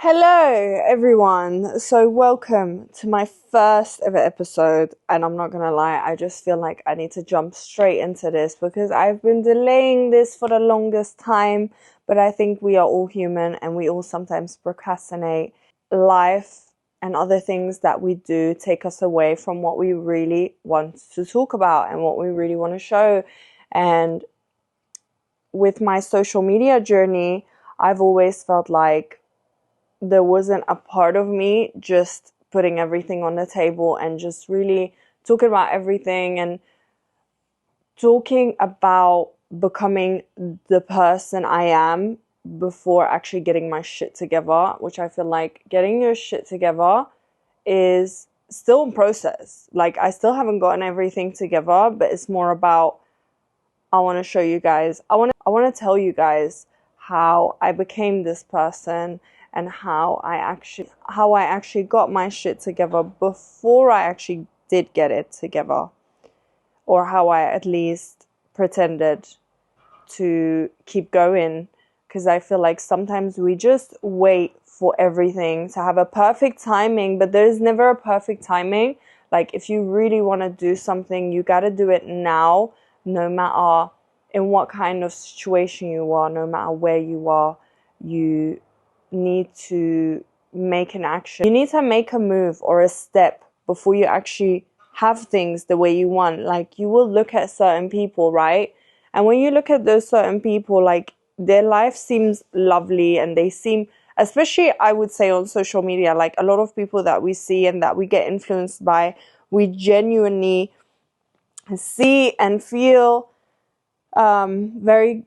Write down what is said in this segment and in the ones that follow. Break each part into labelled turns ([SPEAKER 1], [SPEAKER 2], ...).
[SPEAKER 1] Hello everyone, so welcome to my first ever episode, and I'm not gonna lie, I just feel like I need to jump straight into this because I've been delaying this for the longest time, but I think we are all human and we all sometimes procrastinate. Life and other things that we do take us away from what we really want to talk about and what we really want to show. And with my social media journey, I've always felt like there wasn't a part of me just putting everything on the table and just really talking about everything and talking about becoming the person I am before actually getting my shit together, which I feel like getting your shit together is still in process. Like, I still haven't gotten everything together, but it's more about I want to show you guys. I want to tell you guys how I became this person and how I actually got my shit together before I actually did get it together, or how I at least pretended to keep going, because I feel like sometimes we just wait for everything to have a perfect timing, but there's never a perfect timing. Like, if you really want to do something, you got to do it now, no matter in what kind of situation you are, no matter where you are. You need to make an action. You need to make a move or a step before you actually have things the way you want. Like, you will look at certain people, right? And when you look at those certain people, like, their life seems lovely and they seem, especially I would say on social media, like a lot of people that we see and that we get influenced by, we genuinely see and feel very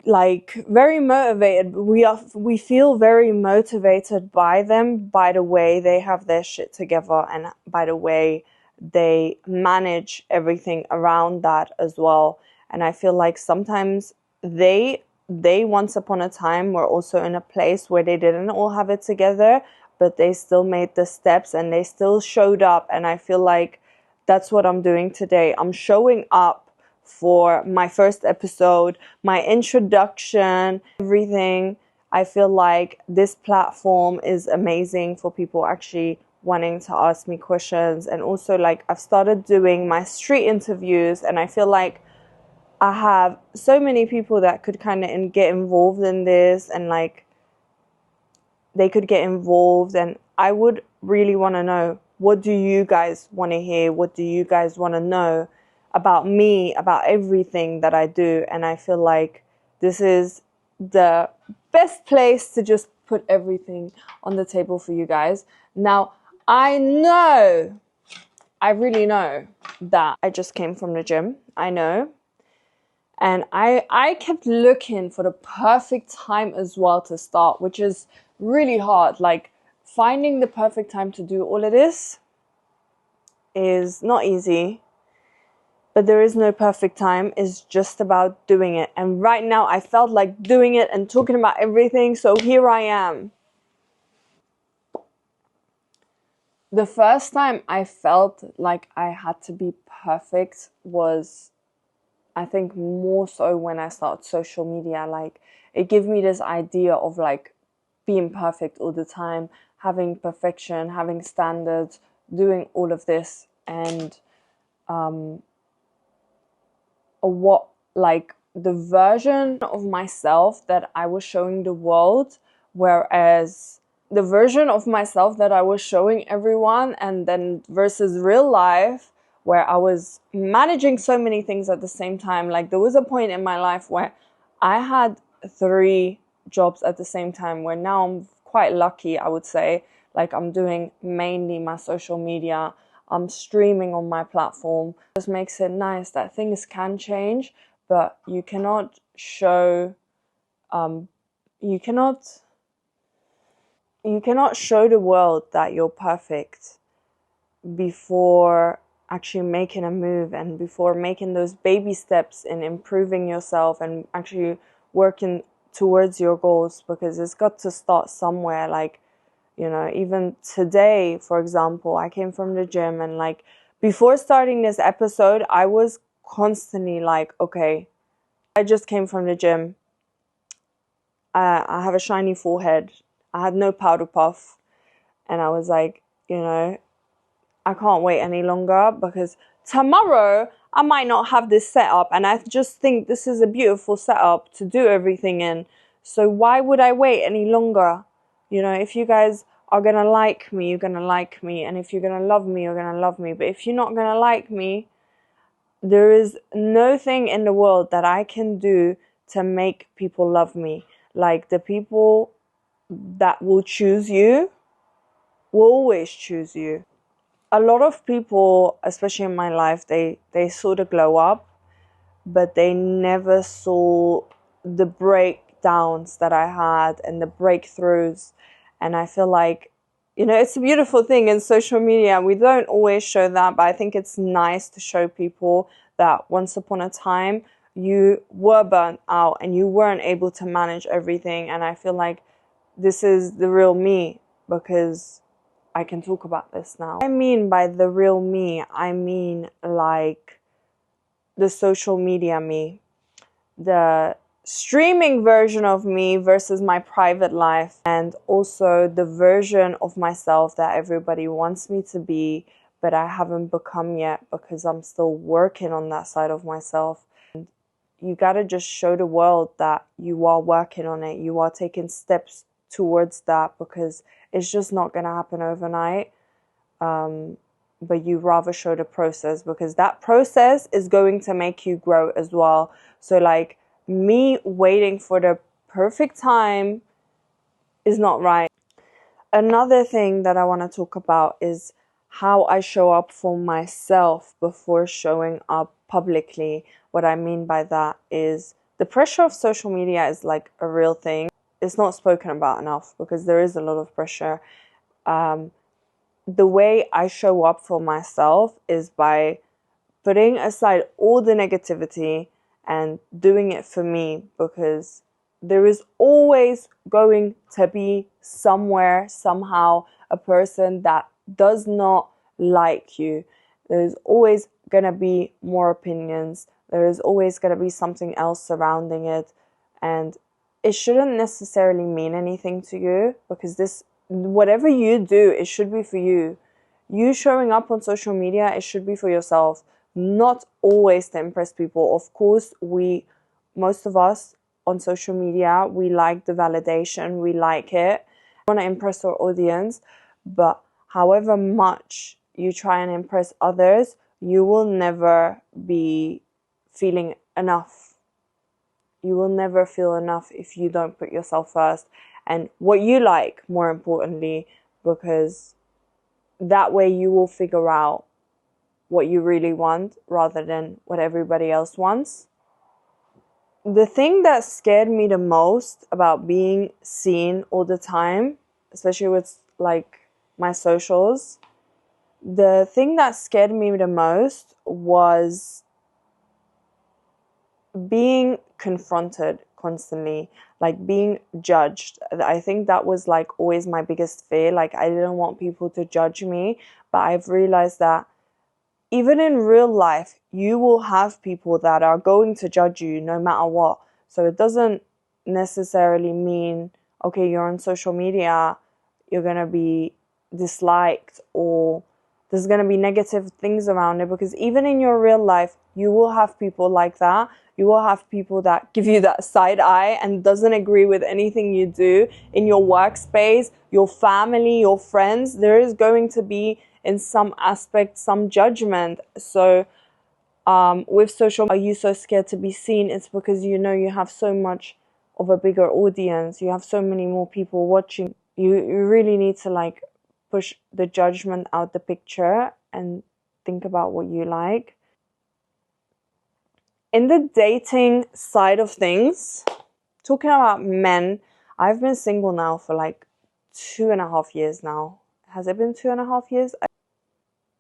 [SPEAKER 1] motivated. We feel very motivated by them, by the way they have their shit together and by the way they manage everything around that as well. And I feel like sometimes they once upon a time were also in a place where they didn't all have it together, but they still made the steps and they still showed up. And I feel like that's what I'm doing today. I'm showing up for my first episode, my introduction, everything. I feel like this platform is amazing for people actually wanting to ask me questions. And also, like, I've started doing my street interviews, and I feel like I have so many people that could kind of get involved in this, and like they could get involved. And I would really want to know, what do you guys want to hear? What do you guys want to know about me, about everything that I do? And I feel like this is the best place to just put everything on the table for you guys. Now, I really know that I just came from the gym. I know. And I kept looking for the perfect time as well to start, which is really hard. Like, finding the perfect time to do all of this is not easy. But there is no perfect time. It's just about doing it. And right now I felt like doing it and talking about everything. So here I am. The first time I felt like I had to be perfect was, I think, more so when I started social media. Like, it gave me this idea of like being perfect all the time, having perfection, having standards, doing all of this. And what, like, the version of myself that I was showing the world, whereas the version of myself that I was showing everyone, and then versus real life, where I was managing so many things at the same time. Like, there was a point in my life where I had 3 jobs at the same time, where now I'm quite lucky, I would say. Like, I'm doing mainly my social media, I'm streaming on my platform. It just makes it nice that things can change, but you cannot show you cannot show the world that you're perfect before actually making a move and before making those baby steps in improving yourself and actually working towards your goals, because it's got to start somewhere. Like, you know, even today, for example, I came from the gym, and like, before starting this episode, I was constantly like, okay, I just came from the gym. I have a shiny forehead. I had no powder puff. And I was like, I can't wait any longer, because tomorrow I might not have this setup, and I just think this is a beautiful setup to do everything in. So why would I wait any longer? If you guys are gonna like me, you're gonna like me, and if you're gonna love me, you're gonna love me. But if you're not gonna like me, there is no thing in the world that I can do to make people love me. Like, the people that will choose you will always choose you. A lot of people, especially in my life, they saw the glow up, but they never saw the breakdowns that I had and the breakthroughs. And I feel like, it's a beautiful thing in social media. We don't always show that, but I think it's nice to show people that once upon a time you were burnt out and you weren't able to manage everything. And I feel like this is the real me, because I can talk about this now. I mean by the real me, I mean like the social media me, the streaming version of me versus my private life, and also the version of myself that everybody wants me to be, but I haven't become yet, because I'm still working on that side of myself. And you gotta just show the world that you are working on it, you are taking steps towards that, because it's just not gonna happen overnight. But you rather show the process, because that process is going to make you grow as well. So like, me waiting for the perfect time is not right. Another thing that I want to talk about is how I show up for myself before showing up publicly. What I mean by that is, the pressure of social media is like a real thing. It's not spoken about enough, because there is a lot of pressure. The way I show up for myself is by putting aside all the negativity and doing it for me, because there is always going to be somewhere, somehow, a person that does not like you. There's always going to be more opinions. There is always going to be something else surrounding it. And it shouldn't necessarily mean anything to you, because whatever you do, it should be for you. You showing up on social media, it should be for yourself, not always to impress people. Of course, most of us on social media, we like the validation, we like it. We want to impress our audience, but however much you try and impress others, you will never be feeling enough. You will never feel enough if you don't put yourself first, and what you like, more importantly, because that way you will figure out what you really want rather than what everybody else wants. The thing that scared me the most about being seen all the time, especially with like my socials, the thing that scared me the most was being confronted constantly, like being judged. I think that was like always my biggest fear. Like, I didn't want people to judge me, but I've realized that even in real life, you will have people that are going to judge you no matter what. So it doesn't necessarily mean, okay, you're on social media, you're going to be disliked, or there's going to be negative things around it, because even in your real life, you will have people like that. You will have people that give you that side eye and doesn't agree with anything you do in your workspace, your family, your friends. There is going to be, in some aspect, some judgment. So with social, are you so scared to be seen? It's because you have so much of a bigger audience. You have so many more people watching. You really need to like push the judgment out the picture and think about what you like. In the dating side of things, talking about men, I've been single now for like 2.5 years now. Has it been 2.5 years?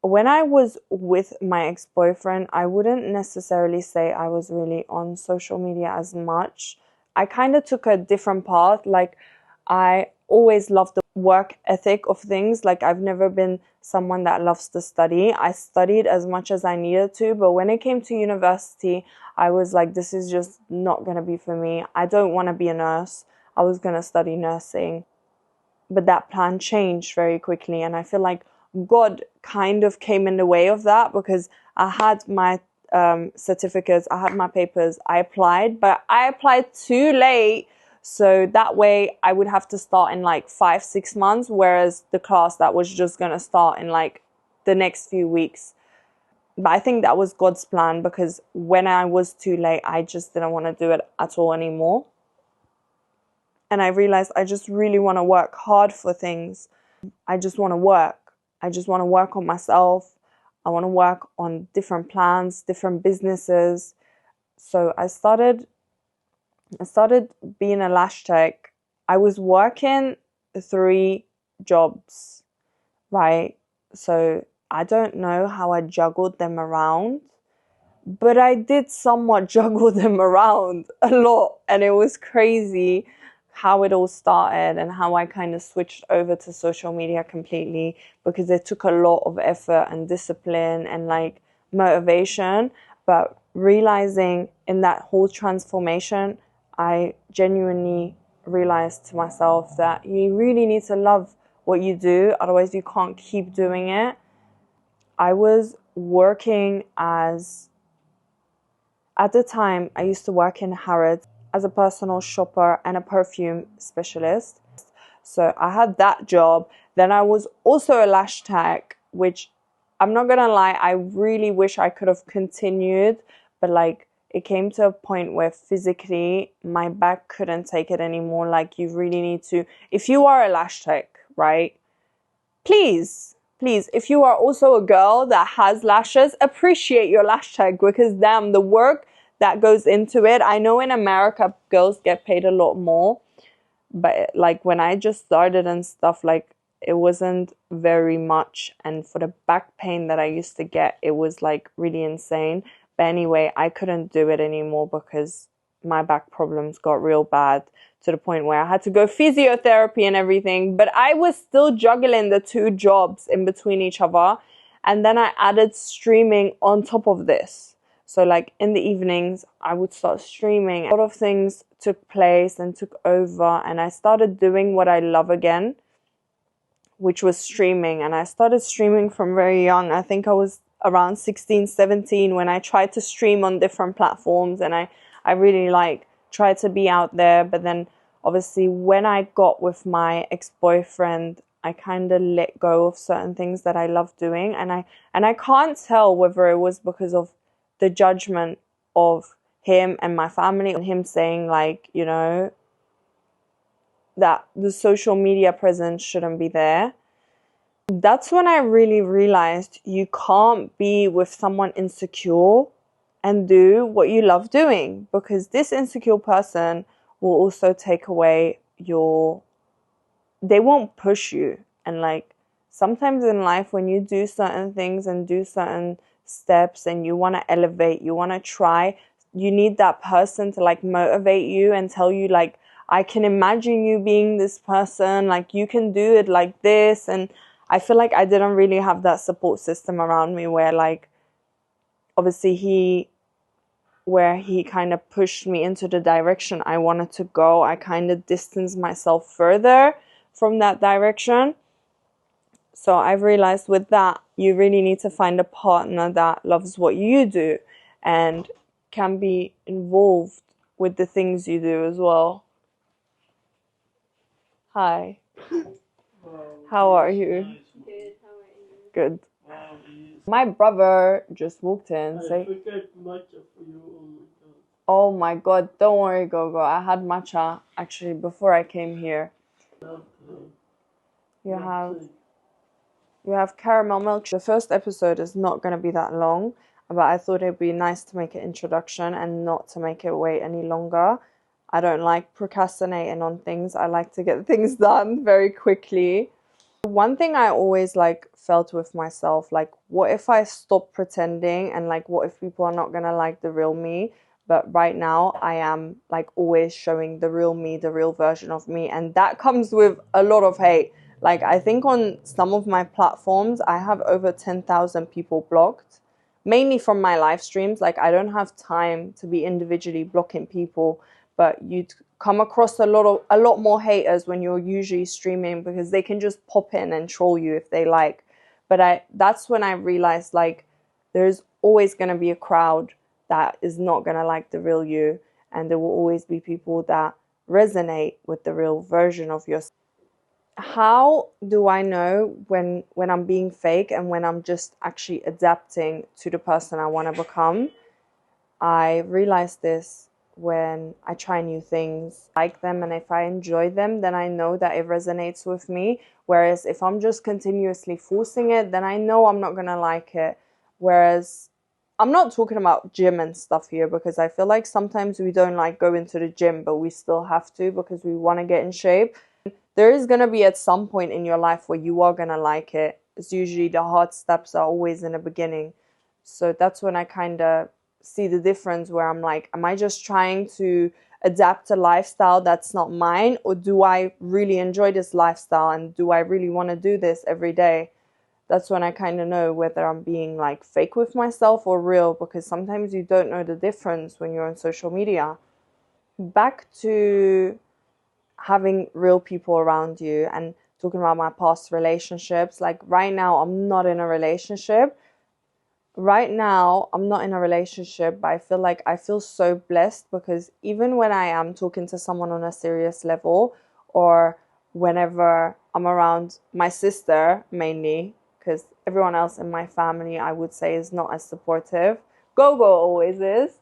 [SPEAKER 1] When I was with my ex-boyfriend, I wouldn't necessarily say I was really on social media as much. I kind of took a different path. Like, I always loved the work ethic of things. Like, I've never been someone that loves to study. I studied as much as I needed to, but when it came to university, I was like, this is just not going to be for me. I don't want to be a nurse. I was going to study nursing. but that plan changed very quickly, and I feel like God kind of came in the way of that, because I had my certificates, I had my papers, I applied, but I applied too late. So that way I would have to start in like 5-6 months, whereas the class that was just going to start in like the next few weeks. But I think that was God's plan, because when I was too late, I just didn't want to do it at all anymore. And I realized I just really want to work hard for things. I just want to work. I just want to work on myself. I want to work on different plans, different businesses. So I started being a lash tech. I was working 3 jobs, right? So I don't know how I juggled them around, but I did somewhat juggle them around a lot, and it was crazy how it all started and how I kind of switched over to social media completely, because it took a lot of effort and discipline and like motivation. But realizing in that whole transformation, I genuinely realized to myself that you really need to love what you do, otherwise you can't keep doing it. I was working at the time, I used to work in Harrods as a personal shopper and a perfume specialist. So I had that job. Then I was also a lash tech, which I'm not gonna lie, I really wish I could have continued, but like it came to a point where physically my back couldn't take it anymore. Like you really need to, if you are a lash tech, right? Please, if you are also a girl that has lashes, appreciate your lash tech, because damn, the work that goes into it. I know in America girls get paid a lot more, but like when I just started and stuff, like it wasn't very much, and for the back pain that I used to get, it was like really insane. But anyway, I couldn't do it anymore because my back problems got real bad, to the point where I had to go physiotherapy and everything. But I was still juggling the 2 jobs in between each other, and then I added streaming on top of this. So like in the evenings, I would start streaming. A lot of things took place and took over, and I started doing what I love again, which was streaming. And I started streaming from very young. I think I was around 16, 17 when I tried to stream on different platforms, and I really like tried to be out there. But then obviously when I got with my ex-boyfriend, I kind of let go of certain things that I love doing, and I can't tell whether it was because of the judgment of him and my family, and him saying like, you know, that the social media presence shouldn't be there. That's when I really realized you can't be with someone insecure and do what you love doing, because this insecure person will also take away they won't push you. And like sometimes in life, when you do certain things and do certain steps and you want to elevate, you want to try, you need that person to like motivate you and tell you like, I can imagine you being this person, like you can do it like this. And I feel like I didn't really have that support system around me, where like obviously he kind of pushed me into the direction I wanted to go. I kind of distanced myself further from that direction. So I've realized with that, you really need to find a partner that loves what you do and can be involved with the things you do as well. Hi. How are you?
[SPEAKER 2] Good, how are you?
[SPEAKER 1] Good. My brother just walked in.
[SPEAKER 2] I forget matcha for you.
[SPEAKER 1] Oh my god, don't worry, Gogo. I had matcha actually before I came here. You have caramel milk. The first episode is not going to be that long, but I thought it'd be nice to make an introduction and not to make it wait any longer. I don't like procrastinating on things. I like to get things done very quickly. One thing I always like felt with myself, like what if I stop pretending, and like what if people are not gonna like the real me? But right now I am like always showing the real me, the real version of me, and that comes with a lot of hate. Like I think on some of my platforms I have over 10,000 people blocked, mainly from my live streams. Like I don't have time to be individually blocking people, but you'd come across a lot more haters when you're usually streaming, because they can just pop in and troll you if they like. But that's when I realized, like, there's always going to be a crowd that is not going to like the real you, and there will always be people that resonate with the real version of yourself. How do I know when I'm being fake and when I'm just actually adapting to the person I want to become? I realize this when I try new things, like them, and if I enjoy them, then I know that it resonates with me. Whereas if I'm just continuously forcing it, then I know I'm not gonna like it. Whereas I'm not talking about gym and stuff here, because I feel like sometimes we don't like going to the gym, but we still have to because we want to get in shape. There is going to be at some point in your life where you are going to like it. It's usually the hard steps are always in the beginning. So that's when I kind of see the difference, where I'm like, am I just trying to adapt a lifestyle that's not mine, or do I really enjoy this lifestyle and do I really want to do this every day? That's when I kind of know whether I'm being like fake with myself or real, because sometimes you don't know the difference when you're on social media. Back to having real people around you and talking about my past relationships. Like right now, I'm not in a relationship. Right now, I'm not in a relationship, but I feel like I feel so blessed, because even when I am talking to someone on a serious level, or whenever I'm around my sister mainly, because everyone else in my family, I would say, is not as supportive. Gogo always is,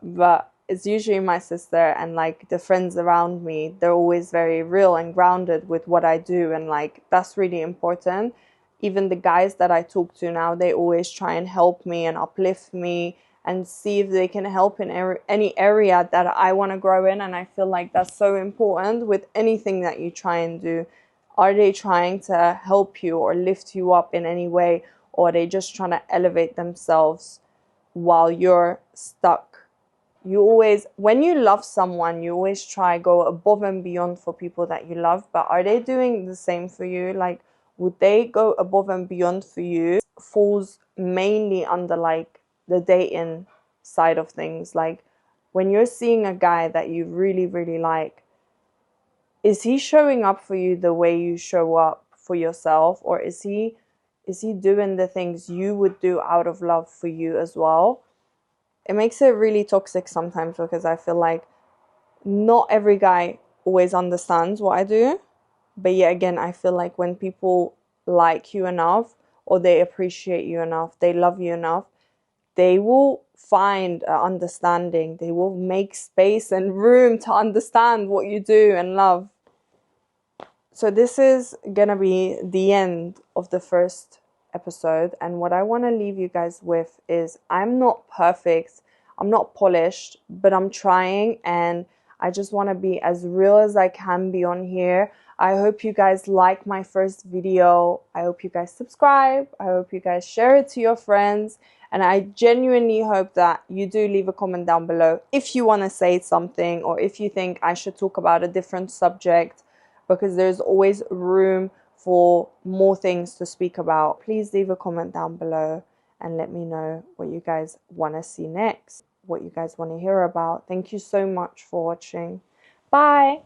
[SPEAKER 1] but it's usually my sister and like the friends around me. They're always very real and grounded with what I do, and like that's really important. Even the guys that I talk to now, they always try and help me and uplift me and see if they can help in any area that I want to grow in. And I feel like that's so important with anything that you try and do. Are they trying to help you or lift you up in any way, or are they just trying to elevate themselves while you're stuck? You always, when you love someone, you always try go above and beyond for people that you love. But are they doing the same for you? Like, would they go above and beyond for you? Falls mainly under like the dating side of things. Like, when you're seeing a guy that you really, really like, is he showing up for you the way you show up for yourself, or is he doing the things you would do out of love for you as well? It makes it really toxic sometimes, because I feel like not every guy always understands what I do. But yet again, I feel like when people like you enough, or they appreciate you enough, they love you enough, they will find understanding. They will make space and room to understand what you do and love. So this is gonna be the end of the first episode, and what I want to leave you guys with is, I'm not perfect, I'm not polished, but I'm trying, and I just want to be as real as I can be on here. I hope you guys like my first video. I hope you guys subscribe. I hope you guys share it to your friends. And I genuinely hope that you do leave a comment down below if you want to say something, or if you think I should talk about a different subject, because there's always room for more things to speak about. Please leave a comment down below and let me know what you guys want to see next, what you guys want to hear about. Thank you so much for watching. Bye.